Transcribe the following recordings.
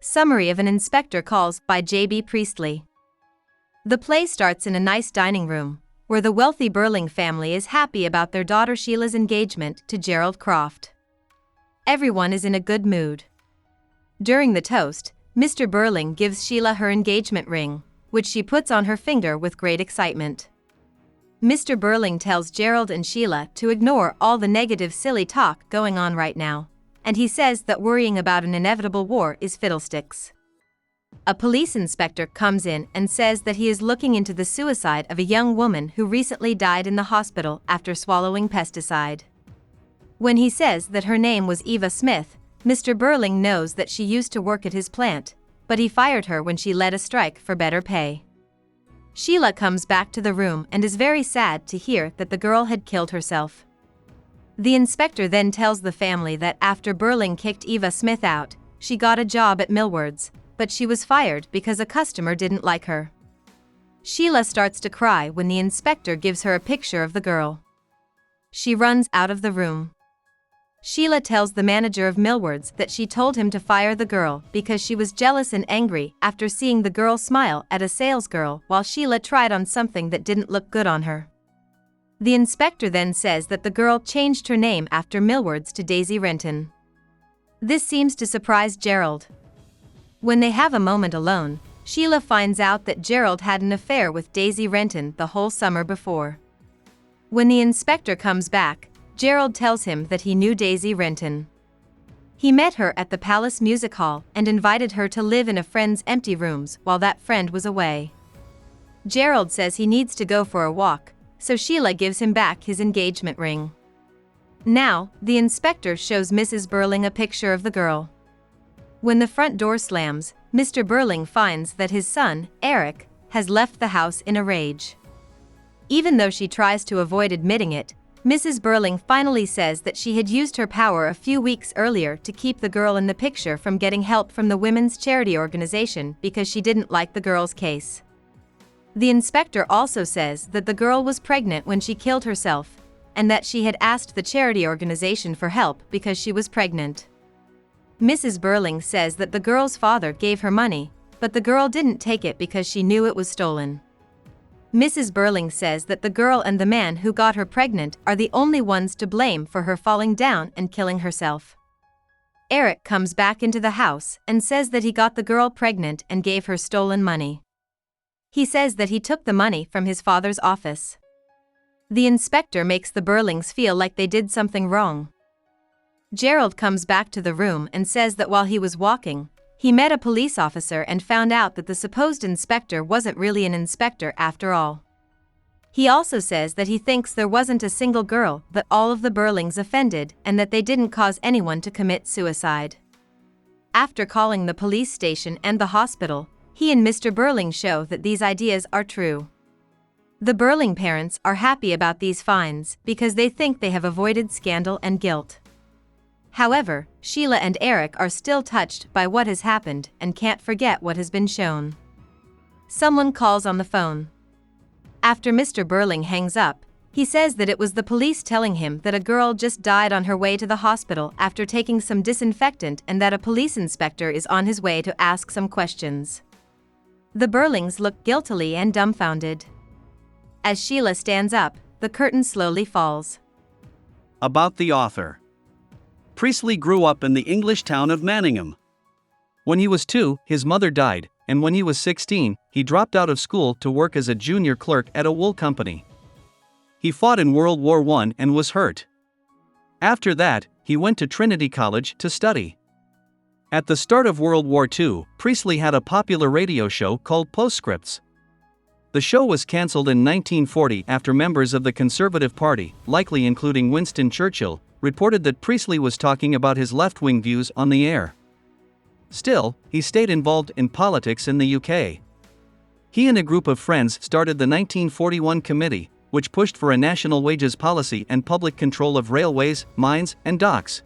Summary of an Inspector Calls by J.B. Priestley. The play starts in a nice dining room, where the wealthy Birling family is happy about their daughter Sheila's engagement to Gerald Croft. Everyone is in a good mood. During the toast, Mr. Birling gives Sheila her engagement ring, which she puts on her finger with great excitement. Mr. Birling tells Gerald and Sheila to ignore all the negative silly talk going on right now, and he says that worrying about an inevitable war is fiddlesticks. A police inspector comes in and says that he is looking into the suicide of a young woman who recently died in the hospital after swallowing pesticide. When he says that her name was Eva Smith, Mr. Birling knows that she used to work at his plant, but he fired her when she led a strike for better pay. Sheila comes back to the room and is very sad to hear that the girl had killed herself. The inspector then tells the family that after Birling kicked Eva Smith out, she got a job at Millward's, but she was fired because a customer didn't like her. Sheila starts to cry when the inspector gives her a picture of the girl. She runs out of the room. Sheila tells the manager of Millward's that she told him to fire the girl because she was jealous and angry after seeing the girl smile at a salesgirl while Sheila tried on something that didn't look good on her. The inspector then says that the girl changed her name after Millward's to Daisy Renton. This seems to surprise Gerald. When they have a moment alone, Sheila finds out that Gerald had an affair with Daisy Renton the whole summer before. When the inspector comes back, Gerald tells him that he knew Daisy Renton. He met her at the Palace Music Hall and invited her to live in a friend's empty rooms while that friend was away. Gerald says he needs to go for a walk, so Sheila gives him back his engagement ring. Now, the inspector shows Mrs. Birling a picture of the girl. When the front door slams, Mr. Birling finds that his son, Eric, has left the house in a rage. Even though she tries to avoid admitting it, Mrs. Birling finally says that she had used her power a few weeks earlier to keep the girl in the picture from getting help from the women's charity organization because she didn't like the girl's case. The inspector also says that the girl was pregnant when she killed herself, and that she had asked the charity organization for help because she was pregnant. Mrs. Birling says that the girl's father gave her money, but the girl didn't take it because she knew it was stolen. Mrs. Birling says that the girl and the man who got her pregnant are the only ones to blame for her falling down and killing herself. Eric comes back into the house and says that he got the girl pregnant and gave her stolen money. He says that he took the money from his father's office. The inspector makes the Birlings feel like they did something wrong. Gerald comes back to the room and says that while he was walking, he met a police officer and found out that the supposed inspector wasn't really an inspector after all. He also says that he thinks there wasn't a single girl that all of the Birlings offended and that they didn't cause anyone to commit suicide. After calling the police station and the hospital, he and Mr. Birling show that these ideas are true. The Birling parents are happy about these finds because they think they have avoided scandal and guilt. However, Sheila and Eric are still touched by what has happened and can't forget what has been shown. Someone calls on the phone. After Mr. Birling hangs up, he says that it was the police telling him that a girl just died on her way to the hospital after taking some disinfectant and that a police inspector is on his way to ask some questions. The Birlings look guiltily and dumbfounded. As Sheila stands up, the curtain slowly falls. About the author. Priestley grew up in the English town of Manningham. When he was 2, his mother died, and when he was 16, he dropped out of school to work as a junior clerk at a wool company. He fought in World War I and was hurt. After that, he went to Trinity College to study. At the start of World War II, Priestley had a popular radio show called Postscripts. The show was cancelled in 1940 after members of the Conservative Party, likely including Winston Churchill, reported that Priestley was talking about his left-wing views on the air. Still, he stayed involved in politics in the UK. He and a group of friends started the 1941 committee, which pushed for a national wages policy and public control of railways, mines, and docks.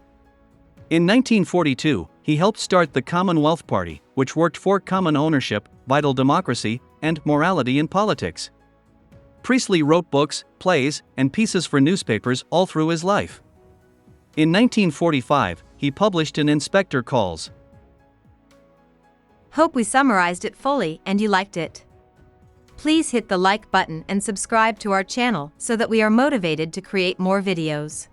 In 1942, he helped start the Commonwealth Party, which worked for common ownership, vital democracy, and morality in politics. Priestley wrote books, plays, and pieces for newspapers all through his life. In 1945, he published an Inspector Calls. Hope we summarized it fully and you liked it. Please hit the like button and subscribe to our channel so that we are motivated to create more videos.